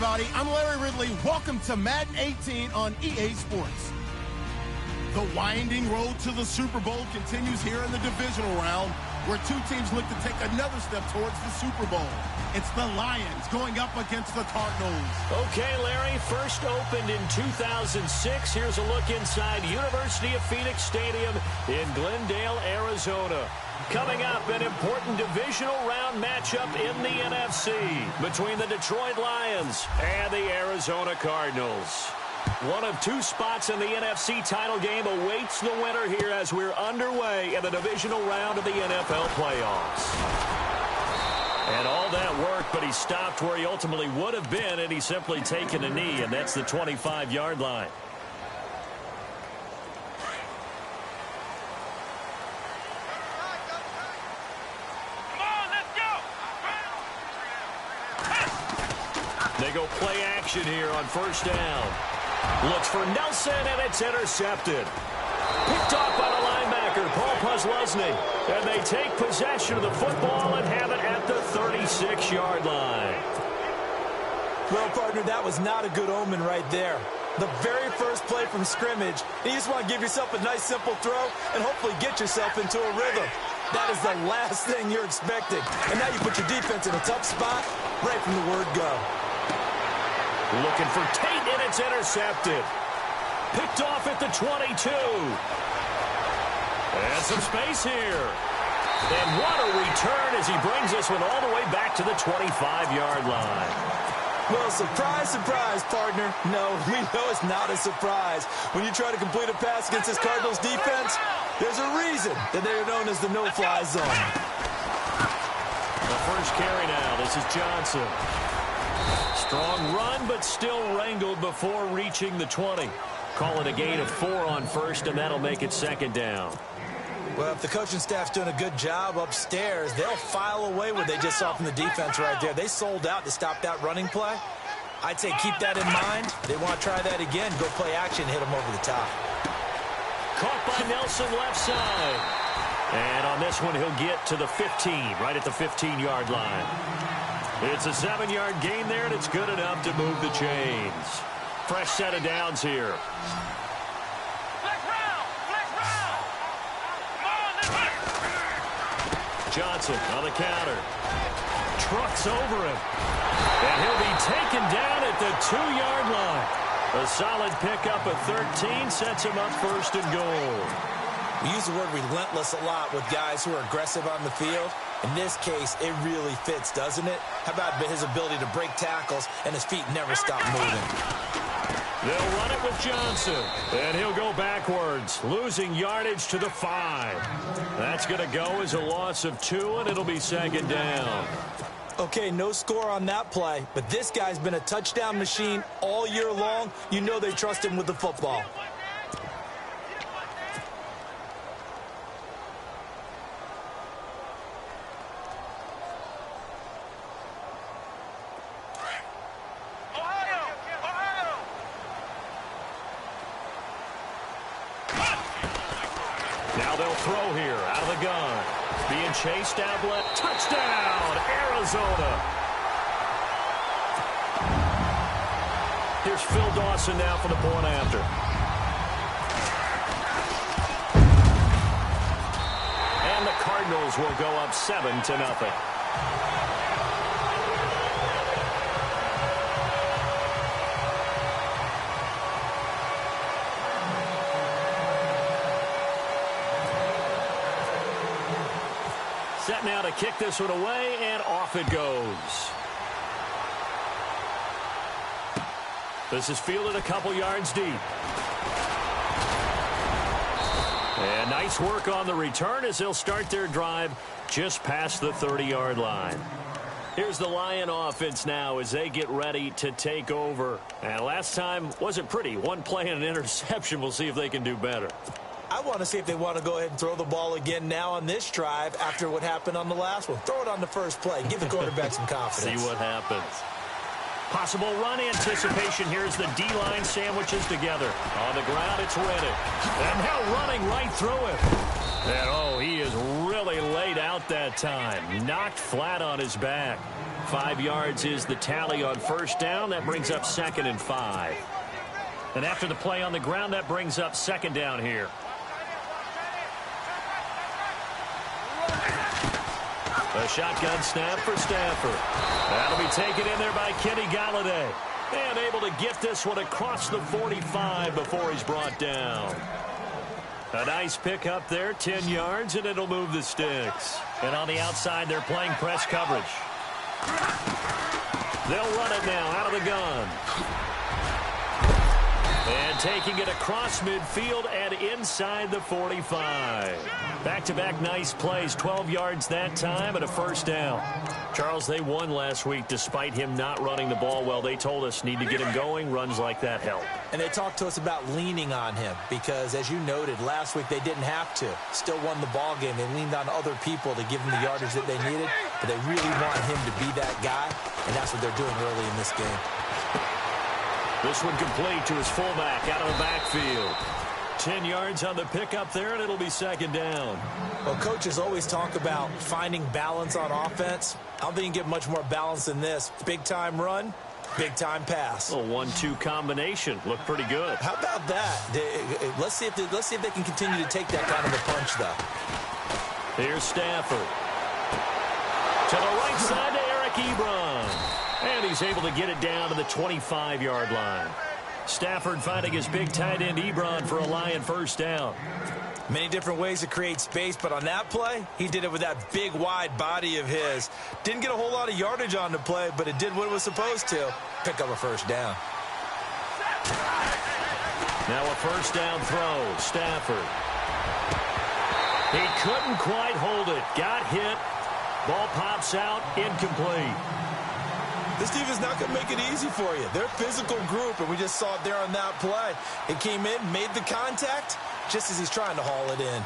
everybody. I'm Larry Ridley. Welcome to Madden 18 on EA Sports. The winding road to the Super Bowl continues here in the divisional round, where two teams look to take another step towards the Super Bowl. It's the Lions going up against the Cardinals. Okay, Larry, first opened in 2006. Here's a look inside University of Phoenix Stadium in Glendale, Arizona. Coming up, an important divisional round matchup in the NFC between the Detroit Lions and the Arizona Cardinals. One of two spots in the NFC title game awaits the winner here as we're underway in the divisional round of the NFL playoffs. And all that work, but he stopped where he ultimately would have been, and he's simply taken a knee, and that's the 25-yard line. They go play action here on first down. Looks for Nelson, and it's intercepted. Picked off by the linebacker, Paul Posluszny. And they take possession of the football and have it at the 36-yard line. Well, partner, that was not a good omen right there. The very first play from scrimmage, you just want to give yourself a nice, simple throw and hopefully get yourself into a rhythm. That is the last thing you're expecting. And now you put your defense in a tough spot right from the word go. Looking for Tate, and it's intercepted. Picked off at the 22. And some space here. And what a return as he brings this one all the way back to the 25-yard line. Well, surprise, surprise, partner. No, we know it's not a surprise. When you try to complete a pass against this Cardinals defense, there's a reason that they're known as the no-fly zone. The first carry now. This is Johnson. Strong run, but still wrangled before reaching the 20. Call it a gain of 4 on first, and that'll make it second down. Well, if the coaching staff's doing a good job upstairs, they'll file away what they just saw from the defense right there. They sold out to stop that running play. I'd say keep that in mind. They want to try that again. Go play action, hit them over the top. Caught by Nelson left side. And on this one, he'll get to the 15, right at the 15-yard line. It's a 7-yard gain there, and it's good enough to move the chains. Fresh set of downs here. Johnson on the counter. Trucks over him. And he'll be taken down at the 2-yard line. A solid pickup of 13 sets him up first and goal. We use the word relentless a lot with guys who are aggressive on the field. In this case, it really fits, doesn't it? How about his ability to break tackles and his feet never stop moving? They'll run it with Johnson. And he'll go backwards, losing yardage to the 5. That's going to go as a loss of 2, and it'll be second down. Okay, no score on that play, but this guy's been a touchdown machine all year long. You know they trust him with the football. Now they'll throw here out of the gun. Being chased down left. Touchdown, Arizona. Here's Phil Dawson now for the point after. And the Cardinals will go up 7-0. Set now to kick this one away, and off it goes. This is fielded a couple yards deep. And nice work on the return as they'll start their drive just past the 30-yard line. Here's the Lion offense now as they get ready to take over. And last time wasn't pretty. One play and an interception. We'll see if they can do better. I want to see if they want to go ahead and throw the ball again now on this drive after what happened on the last one. Throw it on the first play. Give the quarterback some confidence. See what happens. Possible run anticipation. Here's the D-line sandwiches together. On the ground, it's Reddick. And now running right through it. And, oh, he is really laid out out that time. Knocked flat on his back. 5 yards is the tally on first down. That brings up 2nd and 5. And after the play on the ground, that brings up 2nd down here. A shotgun snap for Stafford. That'll be taken in there by Kenny Galladay. And able to get this one across the 45 before he's brought down. A nice pick up there, 10 yards, and it'll move the sticks. And on the outside, they're playing press coverage. They'll run it now out of the gun. And taking it across midfield and inside the 45. Back-to-back nice plays, 12 yards that time and a first down. Charles, they won last week despite him not running the ball well. They told us need to get him going. Runs like that help. And they talked to us about leaning on him because, as you noted, last week they didn't have to. Still won the ball game. They leaned on other people to give them the yardage that they needed, but they really want him to be that guy, and that's what they're doing early in this game. This one complete to his fullback out of the backfield. 10 yards on the pickup there, and it'll be 2nd down. Well, coaches always talk about finding balance on offense. I don't think you can get much more balance than this. Big-time run, big-time pass. A 1-2 combination. Looked pretty good. How about that? Let's see if they can continue to take that kind of a punch, though. Here's Stafford. To the right side to Eric Ebron. And he's able to get it down to the 25-yard line. Stafford finding his big tight end Ebron for a Lion first down. Many different ways to create space, but on that play, he did it with that big, wide body of his. Didn't get a whole lot of yardage on the play, but it did what it was supposed to. Pick up a first down. Now a first down throw. Stafford. He couldn't quite hold it. Got hit. Ball pops out. Incomplete. This team is not going to make it easy for you. They're a physical group, and we just saw it there on that play. It came in, made the contact, just as he's trying to haul it in.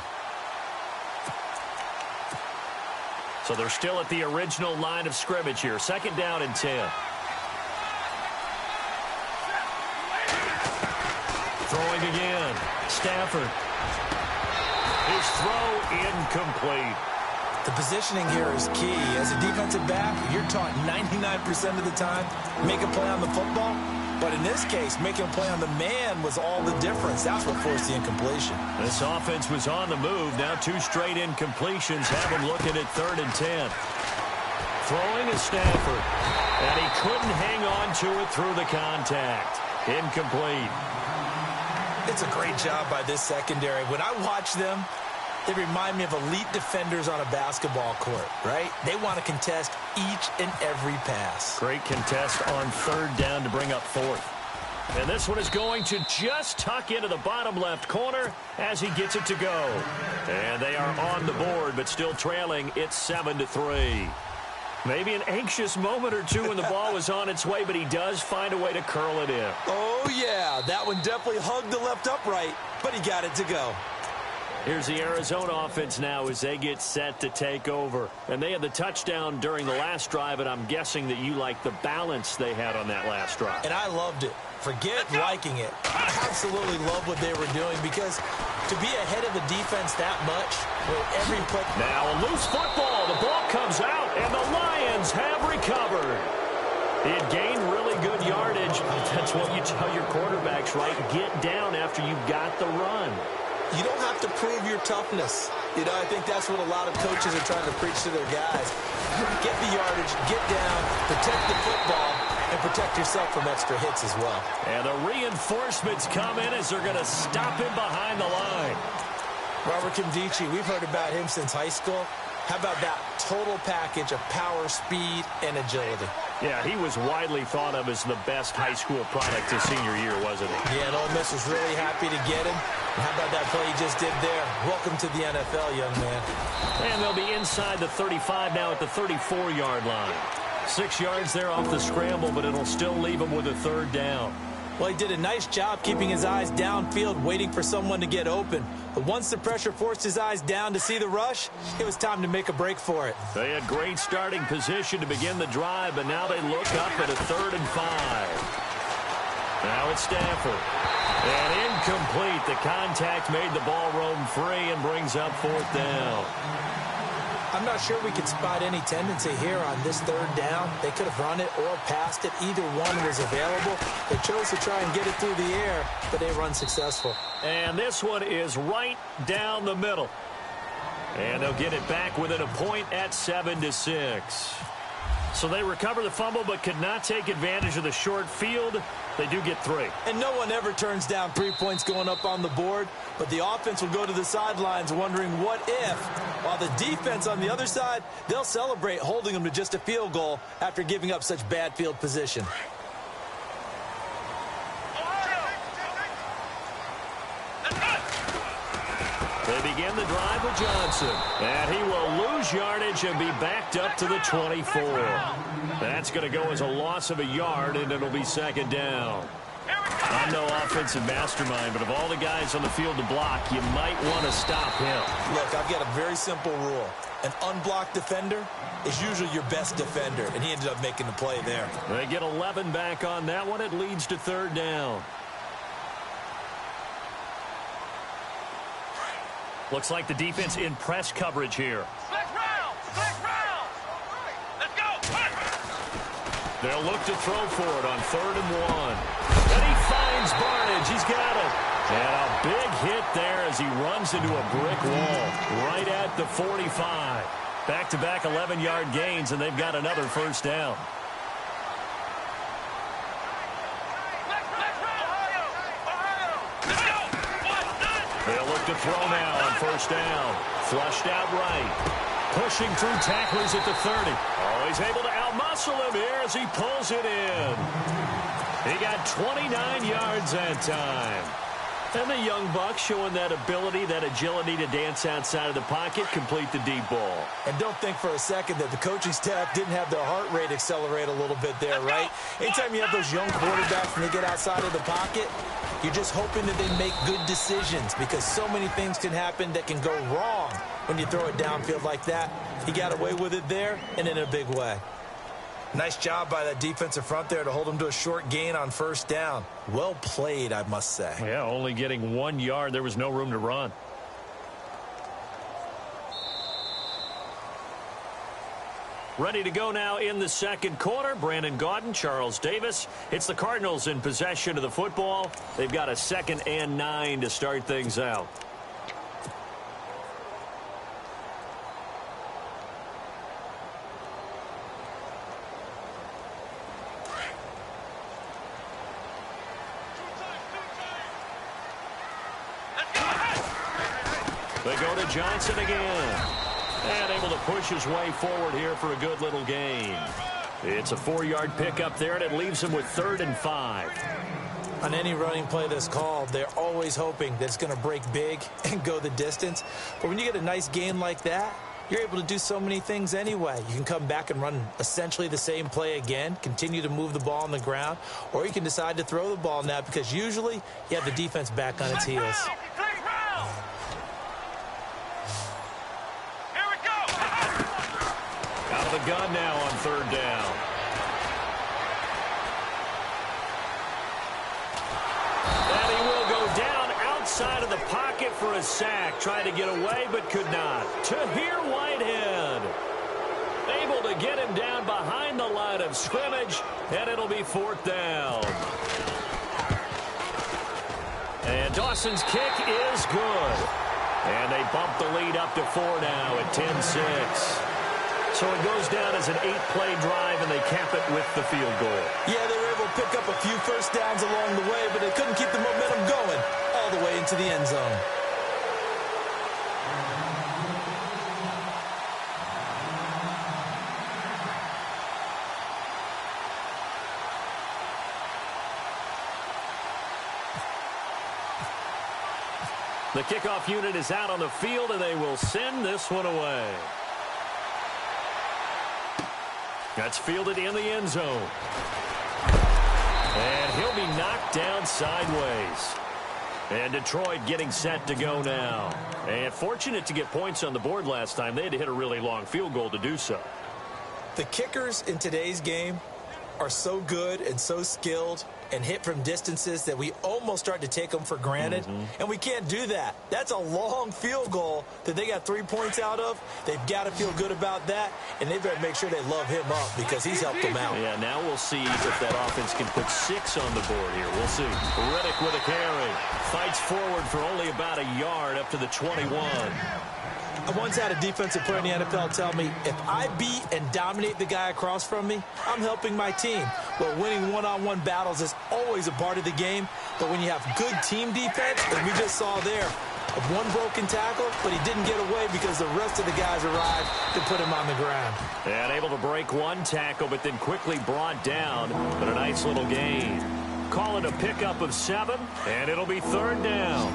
So they're still at the original line of scrimmage here. 2nd down and 10. Throwing again. Stafford. His throw incomplete. The positioning here is key. As a defensive back, you're taught 99% of the time, make a play on the football. But in this case, making a play on the man was all the difference. That's what forced the incompletion. This offense was on the move. Now 2 straight incompletions have him looking at 3rd and 10. Throwing is Stafford. And he couldn't hang on to it through the contact. Incomplete. It's a great job by this secondary. When I watch them, they remind me of elite defenders on a basketball court, right? They want to contest each and every pass. Great contest on 3rd down to bring up 4th. And this one is going to just tuck into the bottom left corner as he gets it to go. And they are on the board, but still trailing. It's 7-3. Maybe an anxious moment or two when the ball was on its way, but he does find a way to curl it in. Oh, yeah. That one definitely hugged the left upright, but he got it to go. Here's the Arizona offense now as they get set to take over. And they had the touchdown during the last drive, and I'm guessing that you like the balance they had on that last drive. And I loved it. Forget liking it. I absolutely love what they were doing because to be ahead of the defense that much with every play. Now a loose football. The ball comes out, and the Lions have recovered. It gained really good yardage. That's what you tell your quarterbacks, right? Get down after you've got the run. You don't have to prove your toughness. You know, I think that's what a lot of coaches are trying to preach to their guys. Get the yardage, get down, protect the football, and protect yourself from extra hits as well. And the reinforcements come in as they're going to stop him behind the line. Robert Kimdichie, we've heard about him since high school. How about that total package of power, speed, and agility? Yeah, he was widely thought of as the best high school product his senior year, wasn't he? Yeah, and Ole Miss was really happy to get him. And how about that play he just did there? Welcome to the NFL, young man. And they'll be inside the 35 now at the 34-yard line. 6 yards there off the scramble, but it'll still leave him with a 3rd down. Well, he did a nice job keeping his eyes downfield, waiting for someone to get open. But once the pressure forced his eyes down to see the rush, it was time to make a break for it. They had great starting position to begin the drive, but now they look up at a 3rd and 5. Now it's Stafford. And incomplete. The contact made the ball roam free and brings up 4th down. I'm not sure we could spot any tendency here on this third down. They could have run it or passed it. Either one was available. They chose to try and get it through the air, but they run successful. And this one is right down the middle. And they'll get it back within a point at 7-6. So they recover the fumble but could not take advantage of the short field. They do get 3. And no one ever turns down 3 points going up on the board, but the offense will go to the sidelines wondering what if, while the defense on the other side, they'll celebrate holding them to just a field goal after giving up such bad field position. They begin the drive with Johnson. And he will lose yardage and be backed up to the 24. That's going to go as a loss of a yard, and it'll be 2nd down. I'm no offensive mastermind, but of all the guys on the field to block, you might want to stop him. Look, I've got a very simple rule. An unblocked defender is usually your best defender, and he ended up making the play there. They get 11 back on that one. It leads to 3rd down. Looks like the defense in press coverage here. Let's go. They'll look to throw for it on 3rd and 1. And he finds Barnage. He's got it. And a big hit there as he runs into a brick wall right at the 45. Back-to-back 11-yard gains, and they've got another 1st down. They'll look to throw now on 1st down. Flushed out right. Pushing through tacklers at the 30. Oh, he's able to outmuscle him here as he pulls it in. He got 29 yards that time. And the young buck showing that ability, that agility to dance outside of the pocket, complete the deep ball. And don't think for a second that the coaching staff didn't have their heart rate accelerate a little bit there, right? Anytime you have those young quarterbacks and they get outside of the pocket, you're just hoping that they make good decisions because so many things can happen that can go wrong when you throw it downfield like that. He got away with it there and in a big way. Nice job by that defensive front there to hold him to a short gain on 1st down. Well played, I must say. Yeah, only getting 1 yard. There was no room to run. Ready to go now in the 2nd quarter. Brandon Gaudin, Charles Davis. It's the Cardinals in possession of the football. They've got a 2nd and 9 to start things out. They go to Johnson again. And able to push his way forward here for a good little gain. It's a 4-yard pickup there, and it leaves him with 3rd and 5. On any running play that's called, they're always hoping that it's going to break big and go the distance. But when you get a nice gain like that, you're able to do so many things anyway. You can come back and run essentially the same play again, continue to move the ball on the ground, or you can decide to throw the ball now because usually you have the defense back on its heels. Out of the gun now on 3rd down. And he will go down outside of the pocket for a sack. Tried to get away, but could not. Tahir Whitehead able to get him down behind the line of scrimmage, and it'll be 4th down. And Dawson's kick is good. And they bump the lead up to 4 now at 10-6. So it goes down as an 8-play drive, and they cap it with the field goal. Yeah, they were able to pick up a few 1st downs along the way, but they couldn't keep the momentum going all the way into the end zone. The kickoff unit is out on the field, and they will send this one away. That's fielded in the end zone. And he'll be knocked down sideways. And Detroit getting set to go now. And fortunate to get points on the board last time. They had to hit a really long field goal to do so. The kickers in today's game are so good and so skilled, and hit from distances that we almost start to take them for granted. And we can't do that. That's a long field goal that they got 3 points out of. They've got to feel good about that, and they better make sure they love him up because he's helped them out. Yeah, now we'll see if that offense can put 6 on the board here. We'll see. Riddick with a carry. Fights forward for only about a yard up to the 21. I once had a defensive player in the NFL tell me, if I beat and dominate the guy across from me, I'm helping my team. Well, winning one-on-one battles is always a part of the game, but when you have good team defense, as we just saw there, one broken tackle, but he didn't get away because the rest of the guys arrived to put him on the ground. And able to break one tackle, but then quickly brought down, but a nice little gain. Call it a pickup of 7, and it'll be 3rd down.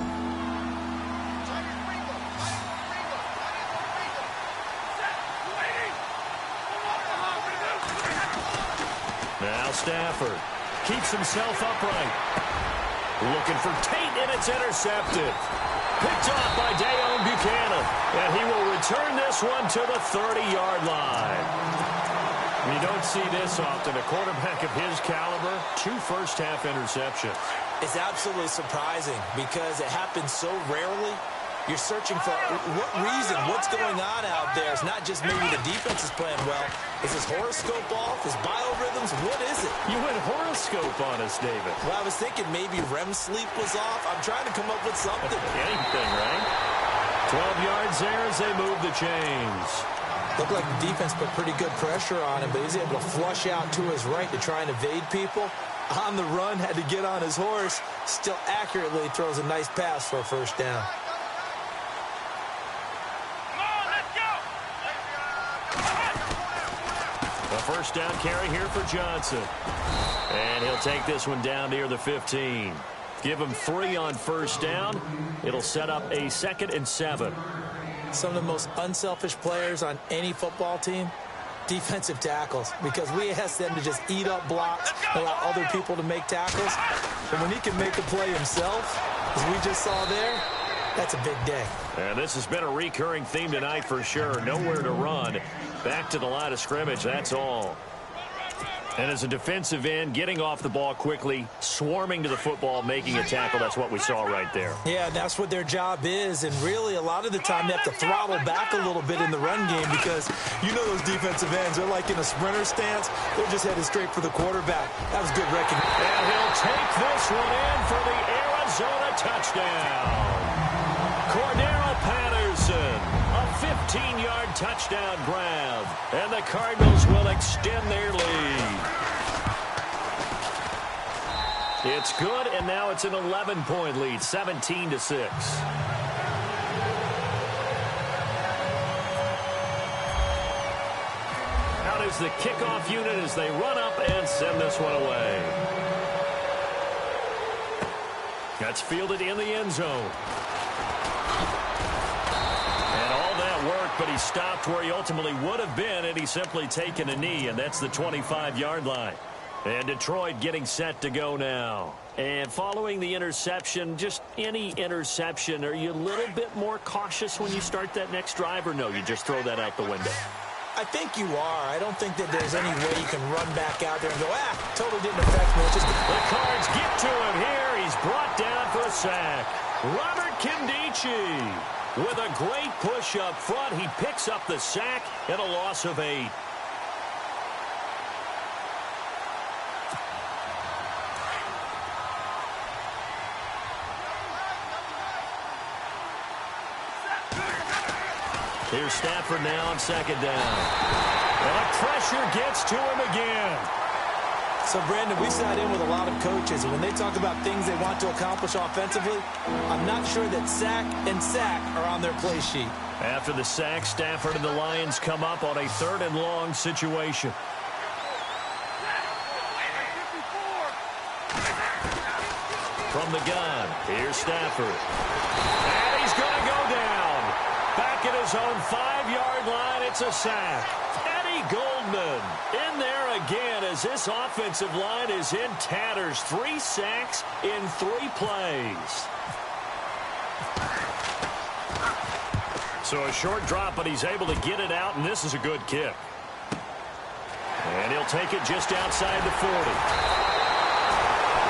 Now Stafford keeps himself upright. Looking for Tate, and it's intercepted. Picked off by Dayon Buchanan. And he will return this one to the 30-yard line. You don't see this often. A quarterback of his caliber, 2 first-half interceptions. It's absolutely surprising because it happens so rarely. You're searching for what reason, what's going on out there. It's not just maybe the defense is playing well. Is his horoscope off? His biorhythms? What is it? You went horoscope on us, David. Well, I was thinking maybe REM sleep was off. I'm trying to come up with something. Anything, right? 12 yards there as they move the chains. Looked like the defense put pretty good pressure on him, but he's able to flush out to his right to try and evade people. On the run, had to get on his horse. Still accurately throws a nice pass for a 1st down. A 1st down carry here for Johnson. And he'll take this one down near the 15. Give him 3 on 1st down. It'll set up a 2nd and 7. Some of the most unselfish players on any football team, defensive tackles, because we ask them to just eat up blocks, allow other people to make tackles. But when he can make a play himself, as we just saw there, that's a big day. And this has been a recurring theme tonight for sure. Nowhere to run. Back to the line of scrimmage, that's all. And as a defensive end, getting off the ball quickly, swarming to the football, making a tackle, that's what we saw right there. Yeah, that's what their job is. And really, a lot of the time, they have to throttle back a little bit in the run game because you know those defensive ends, they're like in a sprinter stance. They're just headed straight for the quarterback. That was good recognition. And he'll take this one in for the Arizona touchdown. Cordero Patterson, a 15-yard touchdown grab. And the Cardinals will extend their lead. It's good, and now it's an 11-point lead, 17-6. Out is the kickoff unit as they run up and send this one away. That's fielded in the end zone. Work, but he stopped where he ultimately would have been, and he's simply taken a knee, and that's the 25-yard line. And Detroit getting set to go now. And following the interception, just any interception, are you a little bit more cautious when you start that next drive, or no, you just throw that out the window? I think you are. I don't think that there's any way you can run back out there and go, totally didn't affect me. Just... The Cards get to him here. He's brought down for a sack. Robert Kindici. With a great push up front, he picks up the sack and a loss of 8. Here's Stafford now on 2nd down. And the pressure gets to him again. So, Brandon, we sat in with a lot of coaches, and when they talk about things they want to accomplish offensively, I'm not sure that sack and sack are on their play sheet. After the sack, Stafford and the Lions come up on a 3rd and long situation. From the gun, here's Stafford. And he's going to go down. Back at his own 5-yard line, it's a sack. Eddie Goldman in there again as this offensive line is in tatters. 3 sacks in 3 plays. So a short drop, but he's able to get it out, and this is a good kick. And he'll take it just outside the 40.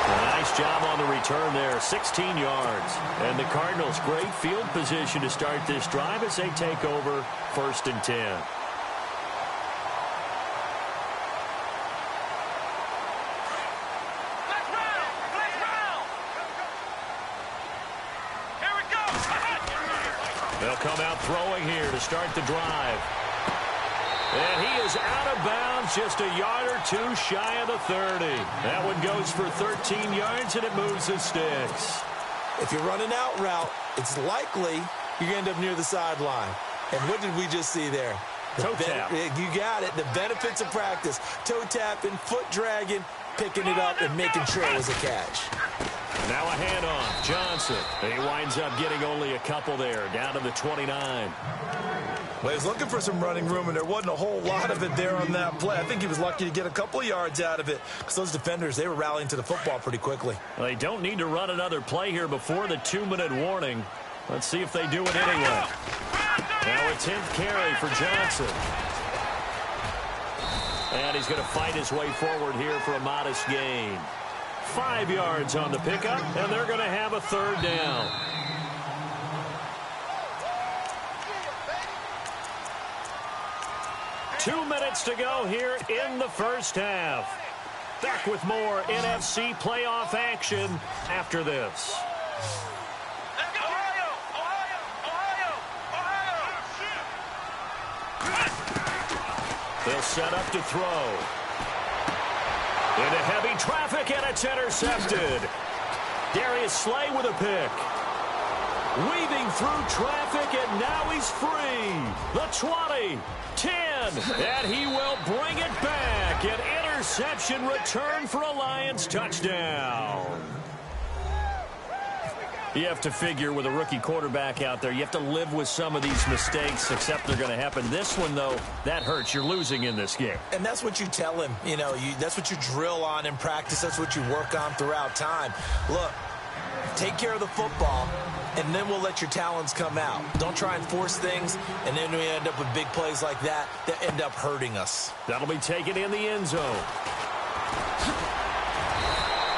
Nice job on the return there, 16 yards. And the Cardinals, great field position to start this drive as they take over 1st and 10. They'll come out throwing here to start the drive. And he is out of bounds, just a yard or two shy of the 30. That one goes for 13 yards, and it moves the sticks. If you're running out route, it's likely you're going to end up near the sideline. And what did we just see there? Toe tap. You got it. The benefits of practice. Toe tapping, foot dragging, picking it up, and making sure it was a catch. Now a handoff. Johnson. He winds up getting only a couple there, down to the 29. Well, he was looking for some running room, and there wasn't a whole lot of it there on that play. I think he was lucky to get a couple of yards out of it because those defenders, they were rallying to the football pretty quickly. Well, they don't need to run another play here before the 2-minute warning. Let's see if they do it anyway. Now a 10th carry for Johnson. And he's going to fight his way forward here for a modest gain. 5 yards on the pickup, and they're going to have a 3rd down. Two minutes to go here in the first half. Back with more NFC playoff action after this. They'll set up to throw. Into heavy traffic, and it's intercepted. Darius Slay with a pick. Weaving through traffic, and now he's free. The 20, 10, and he will bring it back. An interception return for a Lions touchdown. You have to figure with a rookie quarterback out there, you have to live with some of these mistakes, except they're going to happen. This one, though, that hurts. You're losing in this game. And that's what you tell him. You know, that's what you drill on in practice. That's what you work on throughout time. Look, take care of the football, and then we'll let your talents come out. Don't try and force things, and then we end up with big plays like that end up hurting us. That'll be taken in the end zone.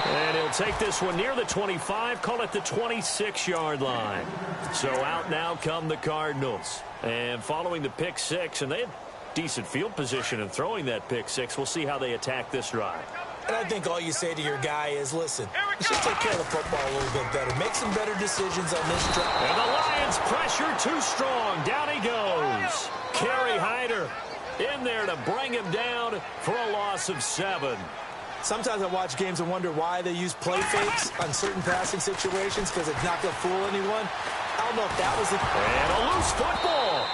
And he'll take this one near the 25, call it the 26-yard line. So out now come the Cardinals. And following the pick six, and they had decent field position in throwing that pick six. We'll see how they attack this drive. And I think all you say to your guy is, listen, let's just take care of the football a little bit better. Make some better decisions on this drive. And the Lions pressure too strong. Down he goes. Kerry Hyder in there to bring him down for a loss of 7. Sometimes I watch games and wonder why they use play fakes on certain passing situations because it's not going to fool anyone. I don't know if that was the... And a loose football.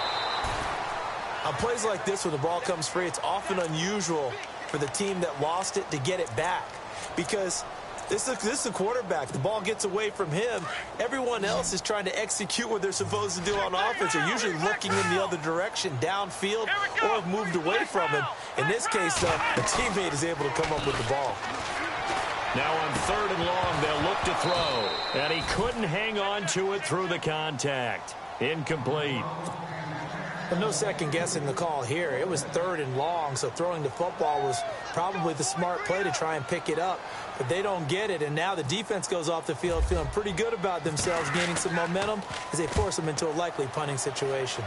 On plays like this, when the ball comes free, it's often unusual for the team that lost it to get it back because this is the quarterback. The ball gets away from him. Everyone else is trying to execute what they're supposed to do on offense. They're usually looking in the other direction, downfield, or have moved away from him. In this case, though, the teammate is able to come up with the ball. Now on 3rd and long, they'll look to throw. And he couldn't hang on to it through the contact. Incomplete. But no second guessing the call here. It was 3rd and long, so throwing the football was probably the smart play to try and pick it up. But they don't get it, and now the defense goes off the field feeling pretty good about themselves, gaining some momentum as they force them into a likely punting situation.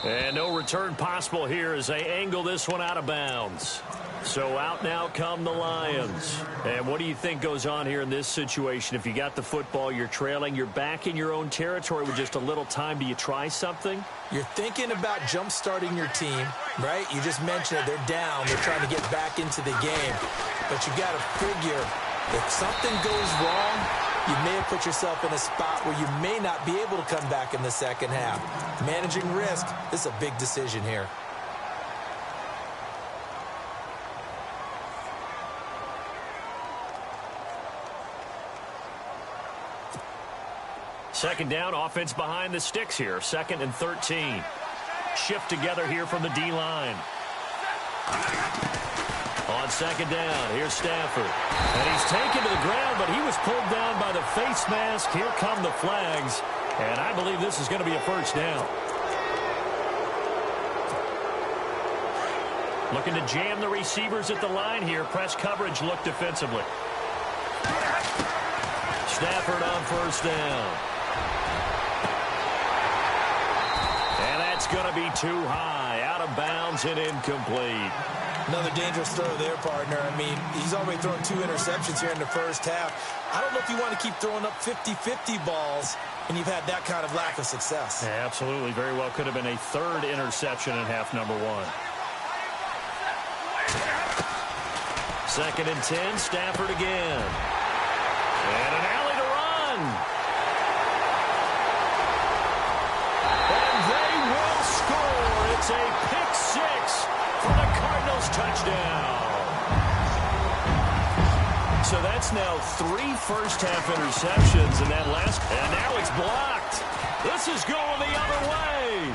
And no return possible here as they angle this one out of bounds. So out now come the Lions. And what do you think goes on here in this situation? If you got the football, you're trailing, you're back in your own territory with just a little time. Do you try something? You're thinking about jump-starting your team, right? You just mentioned it. They're down. They're trying to get back into the game. But you got to figure if something goes wrong, you may have put yourself in a spot where you may not be able to come back in the second half. Managing risk, this is a big decision here. Second down, offense behind the sticks here. 2nd and 13. Shift together here from the D-line. On 2nd down, here's Stafford. And he's taken to the ground, but he was pulled down by the face mask. Here come the flags. And I believe this is going to be a 1st down. Looking to jam the receivers at the line here. Press coverage look defensively. Stafford on first down. And that's going to be too high. Out of bounds and incomplete. Another dangerous throw there, partner. I mean, he's already thrown 2 interceptions here in the first half. I don't know if you want to keep throwing up 50-50 balls, and you've had that kind of lack of success. Yeah, absolutely. Very well could have been a 3rd interception in half number 1. 2nd and 10, Stafford again. And an alley to run. And they will score. It's a pick 6 for the Cardinals touchdown. So that's now 3 first-half interceptions in that last. And now it's blocked. This is going the other way.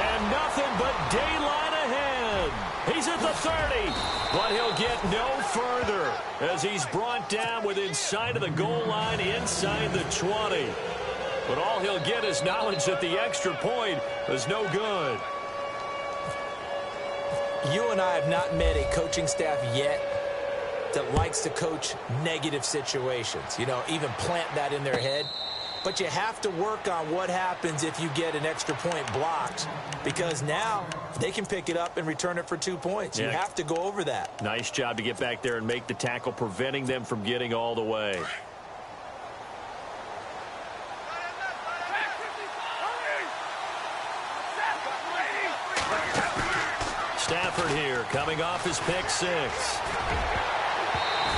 And nothing but daylight ahead. He's at the 30, but he'll get no further as he's brought down within sight of the goal line inside the 20. But all he'll get is knowledge that the extra point is no good. You and I have not met a coaching staff yet that likes to coach negative situations. You know, even plant that in their head. But you have to work on what happens if you get an extra point blocked, because now they can pick it up and return it for 2 points. Yeah. You have to go over that. Nice job to get back there and make the tackle, preventing them from getting all the way. Stafford here, coming off his pick 6.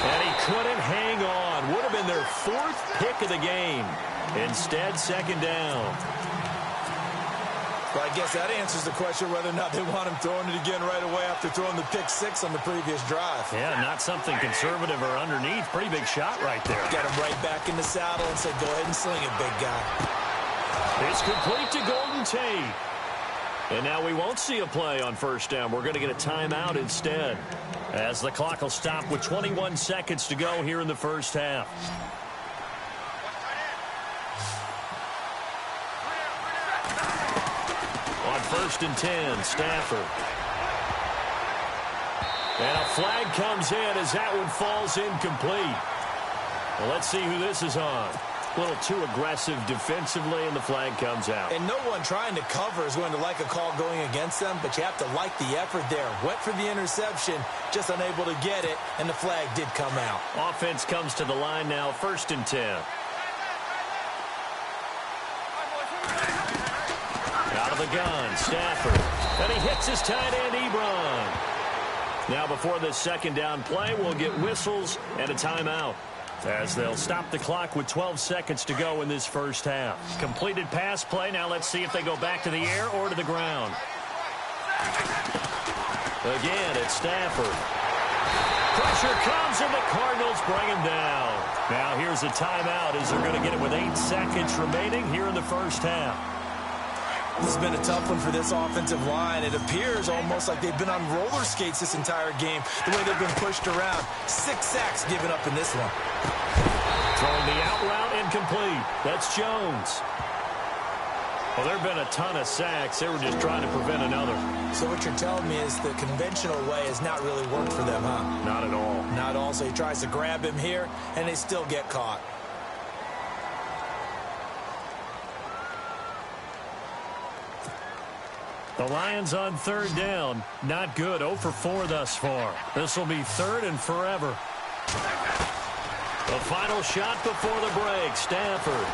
And he couldn't hang on. Would have been their 4th pick of the game. Instead, 2nd down. Well, I guess that answers the question whether or not they want him throwing it again right away after throwing the pick 6 on the previous drive. Yeah, not something conservative or underneath. Pretty big shot right there. Got him right back in the saddle and said, go ahead and sling it, big guy. It's complete to Golden Tate. And now we won't see a play on first down. We're going to get a timeout instead, as the clock will stop with 21 seconds to go here in the first half. On 1st and 10, Stafford. And a flag comes in as that one falls incomplete. Well, let's see who this is on. A little too aggressive defensively, and the flag comes out. And no one trying to cover is going to like a call going against them, but you have to like the effort there. Went for the interception, just unable to get it, and the flag did come out. Offense comes to the line now, 1st and 10. Out of the gun, Stafford. And he hits his tight end, Ebron. Now before this 2nd down play, we'll get whistles and a timeout, as they'll stop the clock with 12 seconds to go in this first half. Completed pass play. Now let's see if they go back to the air or to the ground. Again, it's Stafford. Pressure comes, and the Cardinals bring him down. Now here's a timeout as they're going to get it with 8 seconds remaining here in the first half. This has been a tough one for this offensive line. It appears almost like they've been on roller skates this entire game, the way they've been pushed around. 6 sacks given up in this one. Throwing the out route, incomplete. That's Jones. Well, there have been a ton of sacks. They were just trying to prevent another. So what you're telling me is the conventional way has not really worked for them, huh? Not at all. Not at all. So he tries to grab him here, and they still get caught. The Lions on 3rd down. Not good. 0 for 4 thus far. This will be 3rd and forever. The final shot before the break. Stafford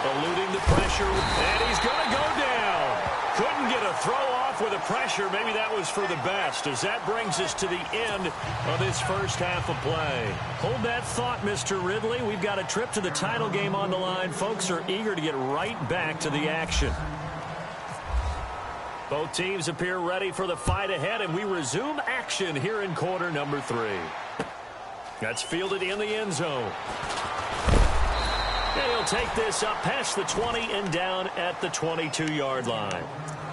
eluding the pressure, and he's going to go down. Couldn't get a throw off with the pressure. Maybe that was for the best, as that brings us to the end of this first half of play. Hold that thought, Mr. Ridley. We've got a trip to the title game on the line. Folks are eager to get right back to the action. Both teams appear ready for the fight ahead, and we resume action here in quarter number 3. That's fielded in the end zone. And he'll take this up past the 20 and down at the 22-yard line.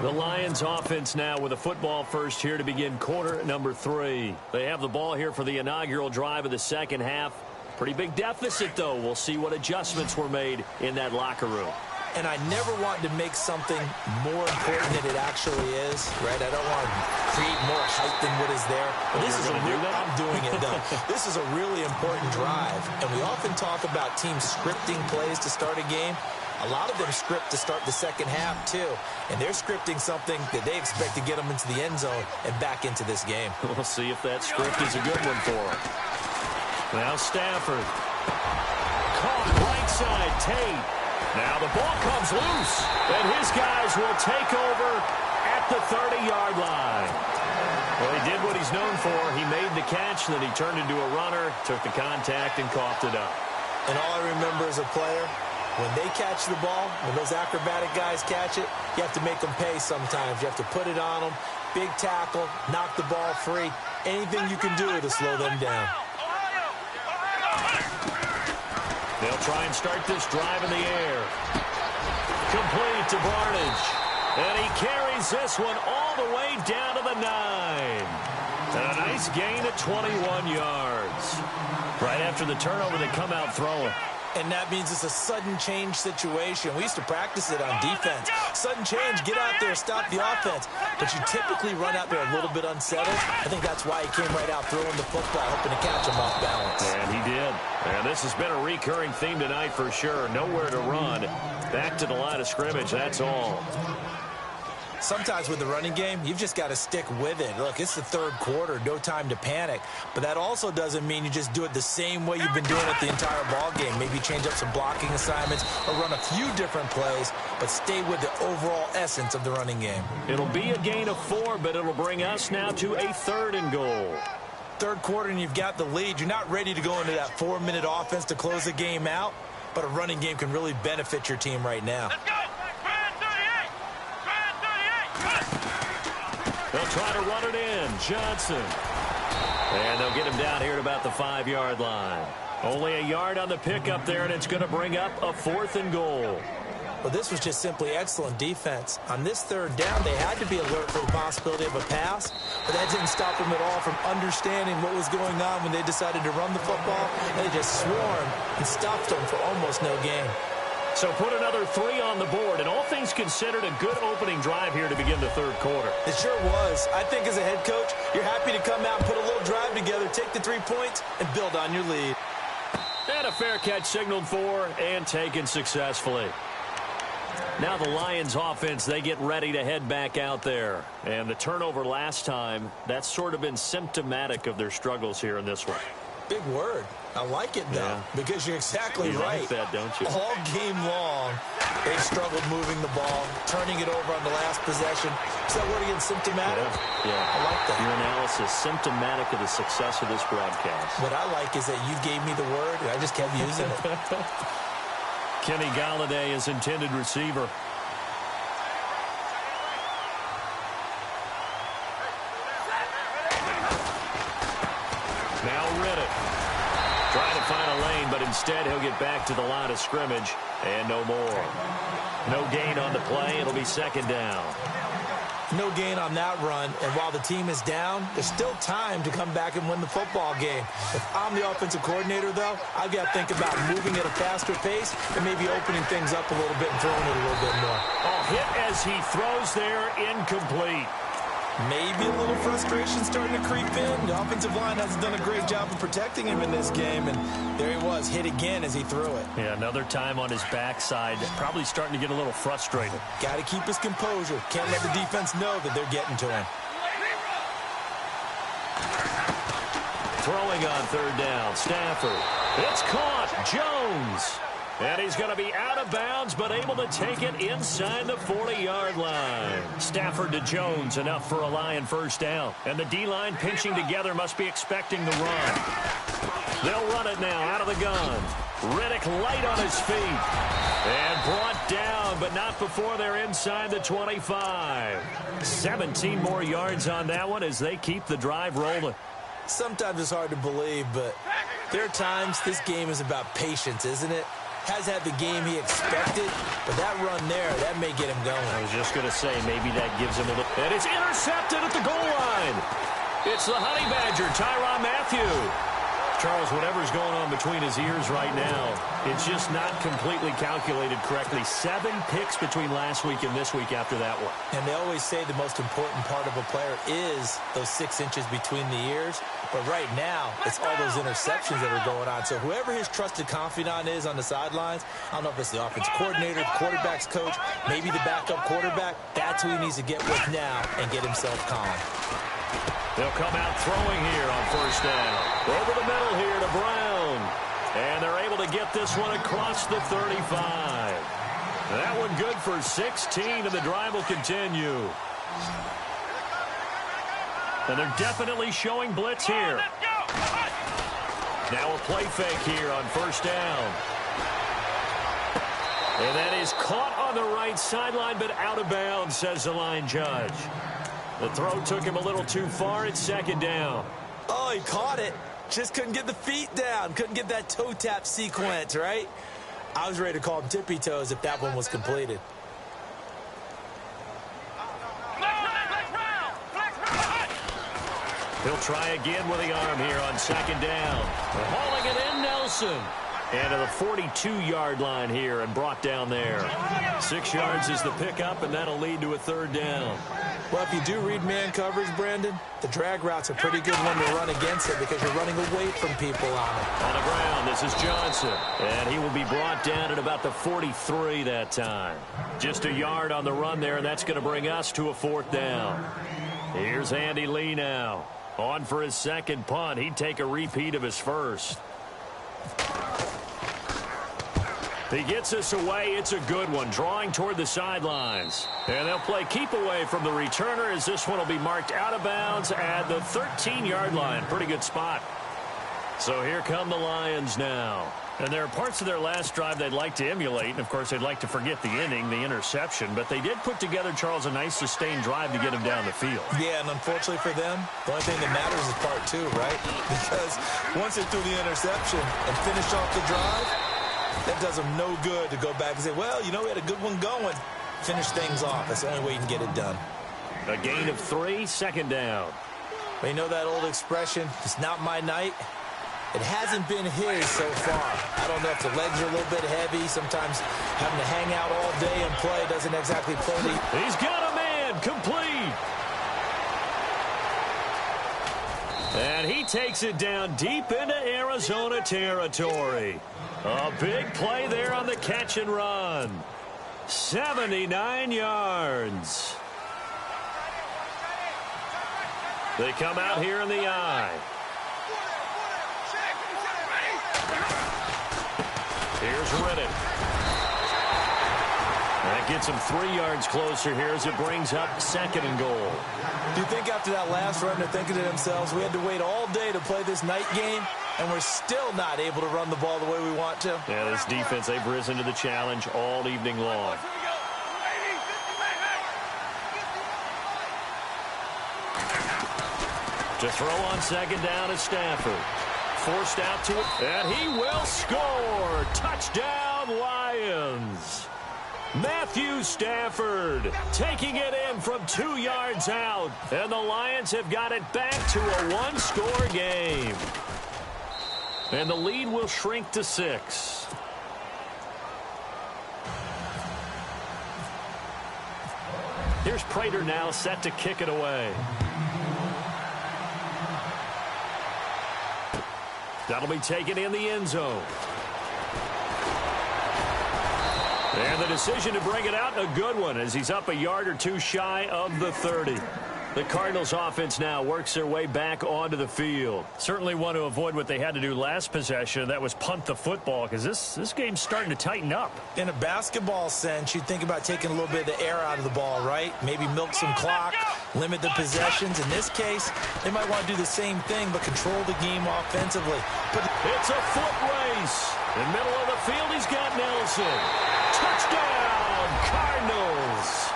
The Lions offense now with a football first here to begin quarter number 3. They have the ball here for the inaugural drive of the second half. Pretty big deficit, though. We'll see what adjustments were made in that locker room. and I never want to make something more important than it actually is, right? I don't want to create more hype than what is there. But this is I'm doing it, though. This is a really important drive, and we often talk about teams scripting plays to start a game. A lot of them script to start the second half, too. And they're scripting something that they expect to get them into the end zone and back into this game. We'll see if that script is a good one for them. Now Stafford. Caught right side, Tate. Now the ball comes loose, and his guys will take over at the 30-yard line. Well, he did what he's known for. He made the catch, then he turned into a runner, took the contact, and coughed it up. And all I remember as a player, when they catch the ball, when those acrobatic guys catch it, you have to make them pay sometimes. You have to put it on them, big tackle, knock the ball free, anything you can do to slow them down. They'll try and start this drive in the air. Complete to Barnage. And he carries this one all the way down to the 9. And a nice gain of 21 yards. Right after the turnover, they come out throwing. And that means it's a sudden change situation. We used to practice it on defense. Sudden change, get out there, stop the offense. But you typically run out there a little bit unsettled. I think that's why he came right out throwing the football, hoping to catch him off balance. And he did. And this has been a recurring theme tonight for sure. Nowhere to run. Back to the line of scrimmage, that's all. Sometimes with the running game, you've just got to stick with it. Look, it's the third quarter, no time to panic. But that also doesn't mean you just do it the same way you've been doing it the entire ball game. Maybe change up some blocking assignments or run a few different plays, but stay with the overall essence of the running game. It'll be a gain of 4, but it'll bring us now to a 3rd and goal. Third quarter and you've got the lead. You're not ready to go into that 4-minute offense to close the game out, but a running game can really benefit your team right now. Let's go! They'll try to run it in. Johnson. And they'll get him down here at about the 5-yard line. Only a yard on the pickup there, and it's going to bring up a 4th and goal. Well, this was just simply excellent defense. On this third down, they had to be alert for the possibility of a pass, but that didn't stop them at all from understanding what was going on when they decided to run the football. They just swarmed and stuffed them for almost no gain. So put another 3 on the board, and all things considered, a good opening drive here to begin the third quarter. It sure was. I think as a head coach, you're happy to come out and put a little drive together, take the 3 points, and build on your lead. And a fair catch signaled for and taken successfully. Now the Lions offense, they get ready to head back out there. And the turnover last time, that's sort of been symptomatic of their struggles here in this one. Big word. I like it, though, because you're exactly right. You like that, don't you? All game long, they've struggled moving the ball, turning it over on the last possession. Is that word again, symptomatic? Yeah. I like that. Your analysis, symptomatic of the success of this broadcast. What I like is that you gave me the word, and I just kept using it. Kenny Galladay is intended receiver. Now Riddick. Trying to find a lane, but instead he'll get back to the line of scrimmage, and no more. No gain on the play. It'll be 2nd down. No gain on that run, and while the team is down, there's still time to come back and win the football game. If I'm the offensive coordinator, though, I've got to think about moving at a faster pace and maybe opening things up a little bit and throwing it a little bit more. Oh, hit as he throws there, incomplete. Maybe a little frustration starting to creep in. The offensive line hasn't done a great job of protecting him in this game, and there he was, hit again as he threw it. Yeah, another time on his backside, probably starting to get a little frustrated. Got to keep his composure. Can't let the defense know that they're getting to him. Throwing on 3rd down, Stafford. It's caught, Jones. And he's going to be out of bounds, but able to take it inside the 40-yard line. Stafford to Jones, enough for a Lion 1st down. And the D-line pinching together must be expecting the run. They'll run it now out of the gun. Riddick light on his feet. And brought down, but not before they're inside the 25. 17 more yards on that one as they keep the drive rolling. Sometimes it's hard to believe, but there are times this game is about patience, isn't it? Has had the game he expected, but that run there, that may get him going. I was just going to say, maybe that gives him a little... And it's intercepted at the goal line. It's the Honey Badger, Tyrann Mathieu. Charles, whatever's going on between his ears right now, it's just not completely calculated correctly. 7 picks between last week and this week after that one. And they always say the most important part of a player is those 6 inches between the ears. But right now, it's all those interceptions that are going on. So whoever his trusted confidant is on the sidelines, I don't know if it's the offensive coordinator, the quarterback's coach, maybe the backup quarterback, that's who he needs to get with now and get himself calm. They'll come out throwing here on first down. Over the middle here to Brown. And they're able to get this one across the 35. That one good for 16, and the drive will continue. And they're definitely showing blitz here. Now a play fake here on first down. And that is caught on the right sideline, but out of bounds, says the line judge. The throw took him a little too far. It's second down. Oh, he caught it. Just couldn't get the feet down. Couldn't get that toe tap sequence, right? I was ready to call him tippy toes if that one was completed. He'll try again with the arm here on second down. They're hauling it in, Nelson. And to the 42-yard line here and brought down there. 6 yards is the pickup, and that'll lead to a third down. Well, if you do read man coverage, Brandon, the drag route's a pretty good one to run against it because you're running away from people on it. On the ground, this is Johnson. And he will be brought down at about the 43 that time. Just a yard on the run there, and that's going to bring us to a fourth down. Here's Andy Lee now. On for his second punt. He'd take a repeat of his first. He gets us away. It's a good one. Drawing toward the sidelines. And they'll play keep away from the returner as this one will be marked out of bounds at the 13-yard line. Pretty good spot. So here come the Lions now. And there are parts of their last drive they'd like to emulate. And, of course, they'd like to forget the inning, the interception. But they did put together, Charles, a nice sustained drive to get him down the field. Yeah, and unfortunately for them, the only thing that matters is part 2, right? Because once they threw the interception and finished off the drive, that does them no good to go back and say, well, you know, we had a good one going. Finish things off. That's the only way you can get it done. A gain of 3, second down. But you know that old expression, it's not my night? It hasn't been his so far. I don't know if the legs are a little bit heavy. Sometimes having to hang out all day and play doesn't exactly play the... He's got a man, complete. And he takes it down deep into Arizona territory. A big play there on the catch and run. 79 yards. They come out here in the eye. Here's Riddick. That gets him 3 yards closer here as it brings up second and goal. Do you think after that last run they're thinking to themselves, we had to wait all day to play this night game, and we're still not able to run the ball the way we want to? Yeah, this defense, they've risen to the challenge all evening long. To throw on second down is Stafford. Forced out to it, and he will score. Touchdown, Lions. Matthew Stafford taking it in from 2 yards out, and the Lions have got it back to a one-score game. And the lead will shrink to 6. Here's Prater now set to kick it away. That'll be taken in the end zone. And the decision to bring it out, a good one, as he's up a yard or two shy of the 30. The Cardinals offense now works their way back onto the field. Certainly want to avoid what they had to do last possession. That was punt the football, because this game's starting to tighten up. In a basketball sense, you'd think about taking a little bit of the air out of the ball, right? Maybe milk some clock, limit the possessions. In this case, they might want to do the same thing, but control the game offensively. But it's a foot race. In the middle of the field, he's got Nelson. Touchdown, Cardinals.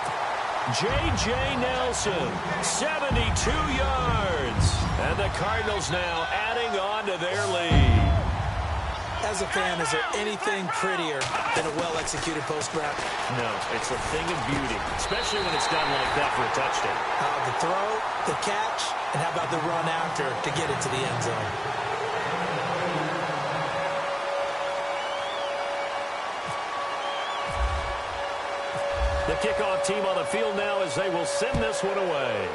J.J. Nelson, 72 yards. And the Cardinals now adding on to their lead. As a fan, is there anything prettier than a well-executed post route? No, it's a thing of beauty, especially when it's done like that for a touchdown. The throw, the catch, and how about the run after to get it to the end zone? kickoff team on the field now as they will send this one away.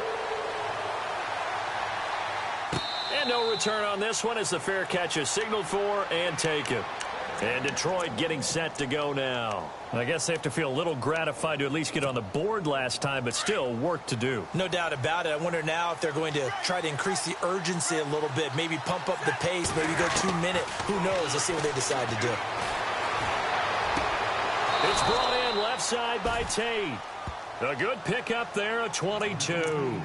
And no return on this one as the fair catch is signaled for and taken. And Detroit getting set to go now. I guess they have to feel a little gratified to at least get on the board last time, but still work to do. No doubt about it. I wonder now if they're going to try to increase the urgency a little bit, maybe pump up the pace, maybe go 2 minute. Who knows? Let's see what they decide to do. It's brought in left side by Tate. A good pickup there, a 22.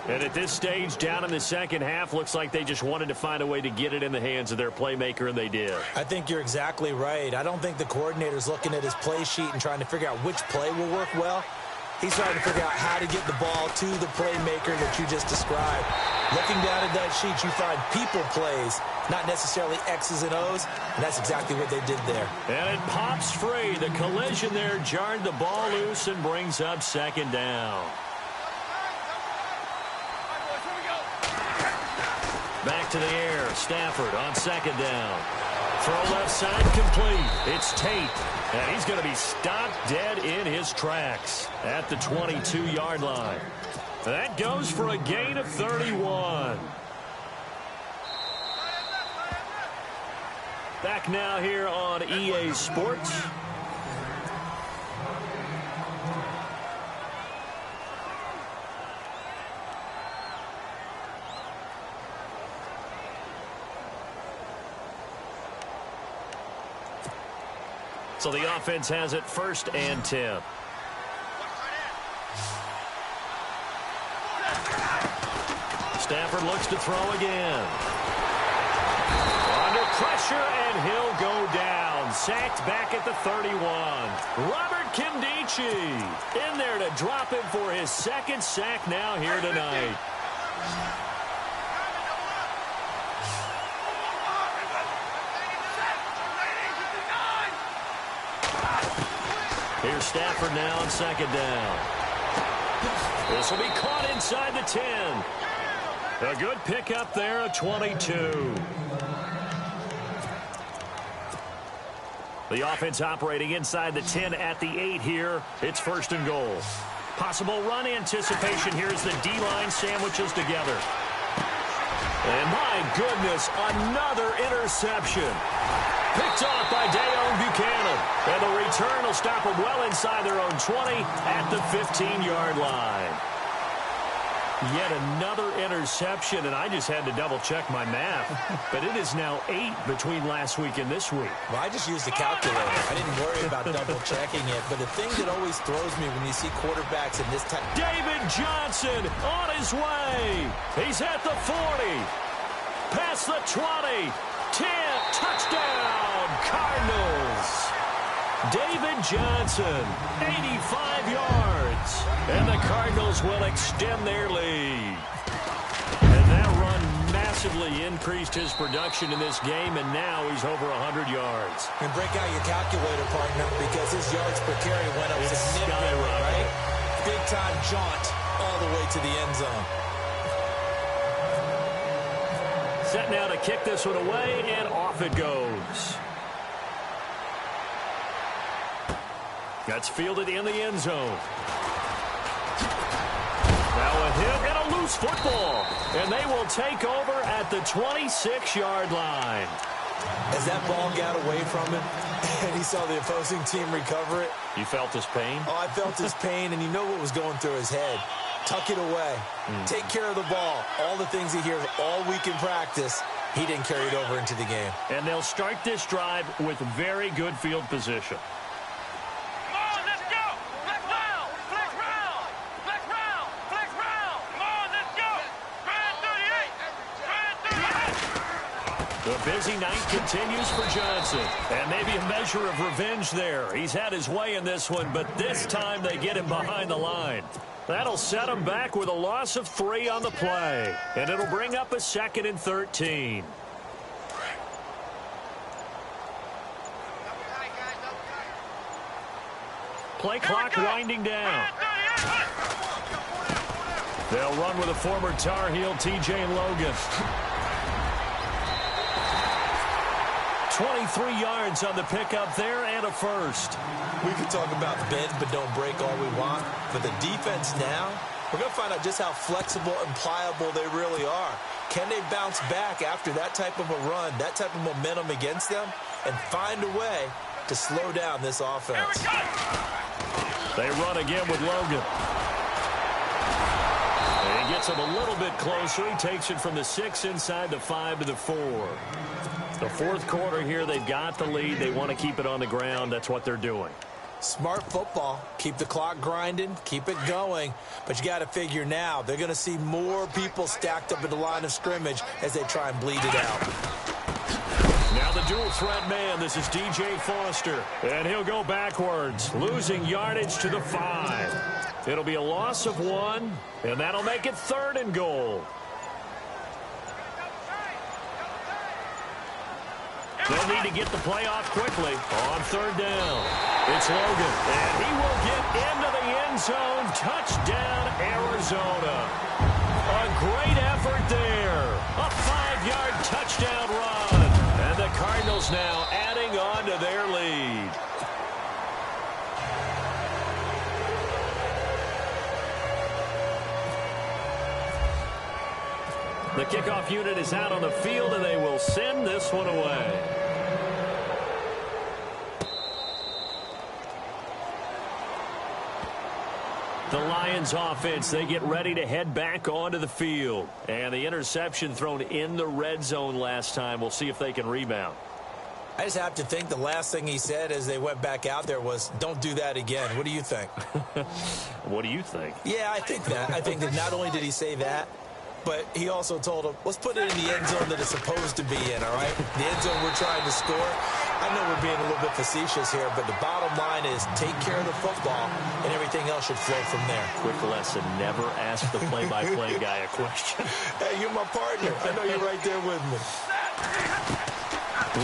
And at this stage, down in the second half, looks like they just wanted to find a way to get it in the hands of their playmaker, and they did. I think you're exactly right. I don't think the coordinator's looking at his play sheet and trying to figure out which play will work well. He's trying to figure out how to get the ball to the playmaker that you just described. Looking down at that sheet, you find people plays, not necessarily X's and O's, and that's exactly what they did there. And it pops free. The collision there jarred the ball loose and brings up second down. Back to the air. Stafford on second down. Throw left side complete. It's Tate. And he's going to be stopped dead in his tracks at the 22-yard line. That goes for a gain of 31. Back now here on EA Sports. So the offense has it 1st and 10. Stafford looks to throw again. Under pressure, and he'll go down. Sacked back at the 31. Robert Kimdichie in there to drop him for his 2nd sack now here tonight. Here's Stafford now on second down. This will be caught inside the 10. A good pickup there, a 22. The offense operating inside the 10 at the 8 here. It's 1st and goal. Possible run anticipation here as the D-line sandwiches together. And my goodness, another interception. Picked off by Dayon Buchanan. And the return will stop them well inside their own 20 at the 15-yard line. Yet another interception, and I just had to double-check my math. But it is now 8 between last week and this week. Well, I just used the calculator. I didn't worry about double-checking it. But the thing that always throws me when you see quarterbacks in this type... David Johnson on his way. He's at the 40. Past the 20. 10. Touchdown, Cardinals. David Johnson, 85 yards. And the Cardinals will extend their lead. And that run massively increased his production in this game, and now he's over 100 yards. And break out your calculator, partner, because his yards per carry went up significantly, right? Big-time jaunt all the way to the end zone. Set now to kick this one away, and off it goes. That's fielded in the end zone. Now a hit and a loose football. And they will take over at the 26-yard line. As that ball got away from him, and he saw the opposing team recover it. You felt his pain? Oh, I felt his pain, and you know what was going through his head. Tuck it away. Take care of the ball. All the things he hears all week in practice, he didn't carry it over into the game. And they'll start this drive with very good field position. The busy night continues for Johnson. And maybe a measure of revenge there. He's had his way in this one, but this time they get him behind the line. That'll set him back with a loss of 3 on the play. And it'll bring up a 2nd and 13. Play clock winding down. They'll run with a former Tar Heel, TJ Logan. 23 yards on the pickup there and a first. We can talk about bend but don't break all we want, but the defense now, we're going to find out just how flexible and pliable they really are. Can they bounce back after that type of a run, that type of momentum against them, and find a way to slow down this offense? They run again with Logan. And he gets him a little bit closer. He takes it from the 6 inside the 5 to the 4. The fourth quarter here, they've got the lead. They want to keep it on the ground. That's what they're doing. Smart football. Keep the clock grinding. Keep it going. But you got to figure now, they're going to see more people stacked up at the line of scrimmage as they try and bleed it out. Now the dual threat man. This is DJ Foster. And he'll go backwards, losing yardage to the 5. It'll be a loss of 1, and that'll make it 3rd and goal. They'll need to get the play off quickly on 3rd down. It's Logan, and he will get into the end zone. Touchdown, Arizona. A great effort there. A 5-yard touchdown run. And the Cardinals now adding on to their lead. The kickoff unit is out on the field, and they will send this one away. The Lions offense, they get ready to head back onto the field. And the interception thrown in the red zone last time. We'll see if they can rebound. I just have to think the last thing he said as they went back out there was, don't do that again. What do you think? What do you think? Yeah, I think that. I think that not only did he say that, but he also told him, let's put it in the end zone that it's supposed to be in, all right? The end zone we're trying to score. I know we're being a little bit facetious here, but the bottom line is take care of the football, and everything else should flow from there. Quick lesson, never ask the play-by-play guy a question. Hey, you're my partner. I know you're right there with me.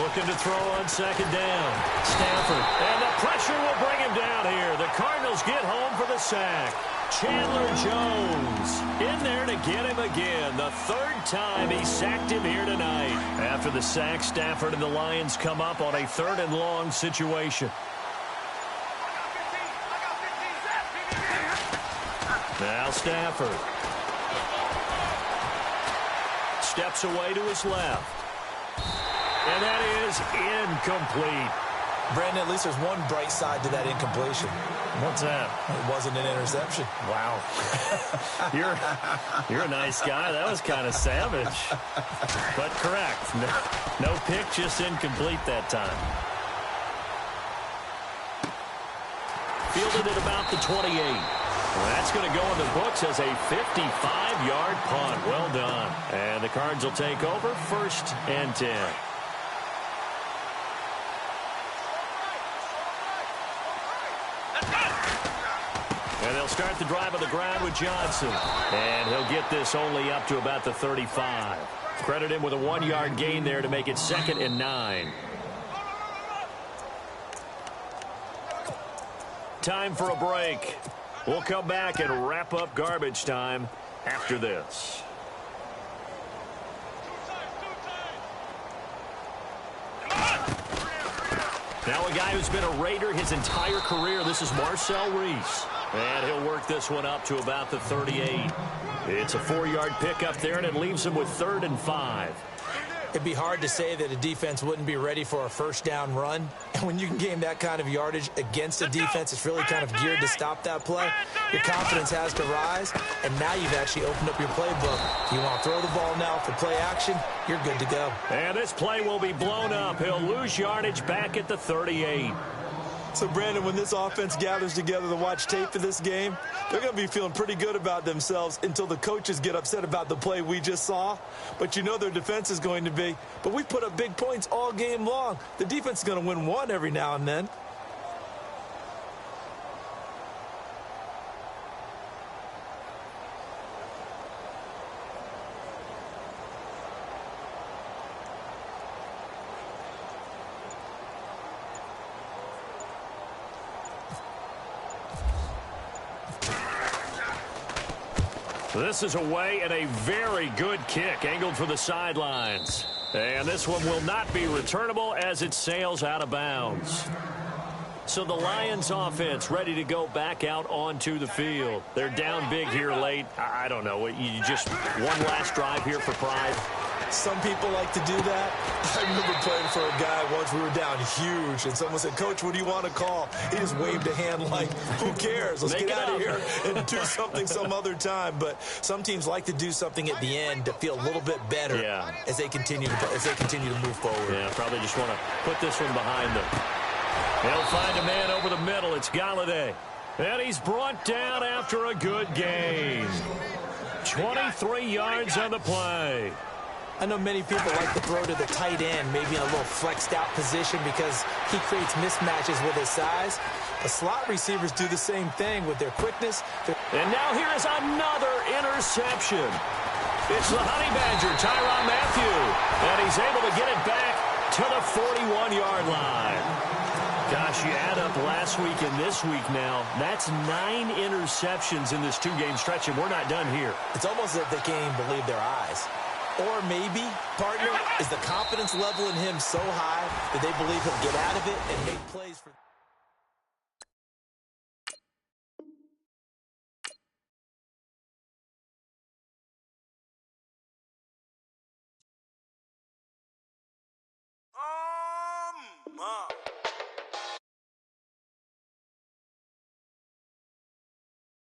Looking to throw on 2nd down. Stafford, and the pressure will bring him down here. The Cardinals get home for the sack. Chandler Jones in there to get him again. The 3rd time he sacked him here tonight. After the sack, Stafford and the Lions come up on a 3rd and long situation. Now Stafford steps away to his left. And that is incomplete. Brandon, at least there's one bright side to that incompletion. What's that? It wasn't an interception. Wow. You're a nice guy. That was kind of savage. But correct. No pick, just incomplete that time. Fielded at about the 28. Well, that's going to go in the books as a 55-yard punt. Well done. And the Cards will take over 1st and 10. And they'll start the drive on the ground with Johnson. And he'll get this only up to about the 35. Credit him with a 1-yard gain there to make it 2nd and 9. Time for a break. We'll come back and wrap up garbage time after this. Now a guy who's been a Raider his entire career. This is Marcel Reese. And he'll work this one up to about the 38. It's a 4-yard pickup there, and it leaves him with 3rd and 5. It'd be hard to say that a defense wouldn't be ready for a 1st down run. And when you can gain that kind of yardage against a defense, it's really kind of geared to stop that play. Your confidence has to rise, and now you've actually opened up your playbook. If you want to throw the ball now for play action, you're good to go. And this play will be blown up. He'll lose yardage back at the 38. So, Brandon, when this offense gathers together to watch tape of this game, they're going to be feeling pretty good about themselves until the coaches get upset about the play we just saw. But you know their defense is going to be. But we put up big points all game long. The defense is going to win one every now and then. This is away and a very good kick angled for the sidelines. And this one will not be returnable as it sails out of bounds. So the Lions offense ready to go back out onto the field. They're down big here late. I don't know. You just one last drive here for pride. Some people like to do that. I remember playing for a guy once. We were down huge, and someone said, "Coach, what do you want to call?" He just waved a hand like, who cares? Let's get out of here and do something some other time. But some teams like to do something at the end to feel a little bit better as they continue to move forward. Yeah, probably just want to put this one behind them. He'll find a man over the middle. It's Galladay. And he's brought down after a good gain. 23 yards on the play. I know many people like to throw to the tight end, maybe in a little flexed out position because he creates mismatches with his size. The slot receivers do the same thing with their quickness. And now here is another interception. It's the Honey Badger, Tyrann Mathieu. And he's able to get it back to the 41-yard line. Gosh, you add up last week and this week now, that's 9 interceptions in this 2-game stretch, and we're not done here. It's almost as if they can't even believe their eyes. Or maybe, partner, is the confidence level in him so high that they believe he'll get out of it and make plays for... Mom.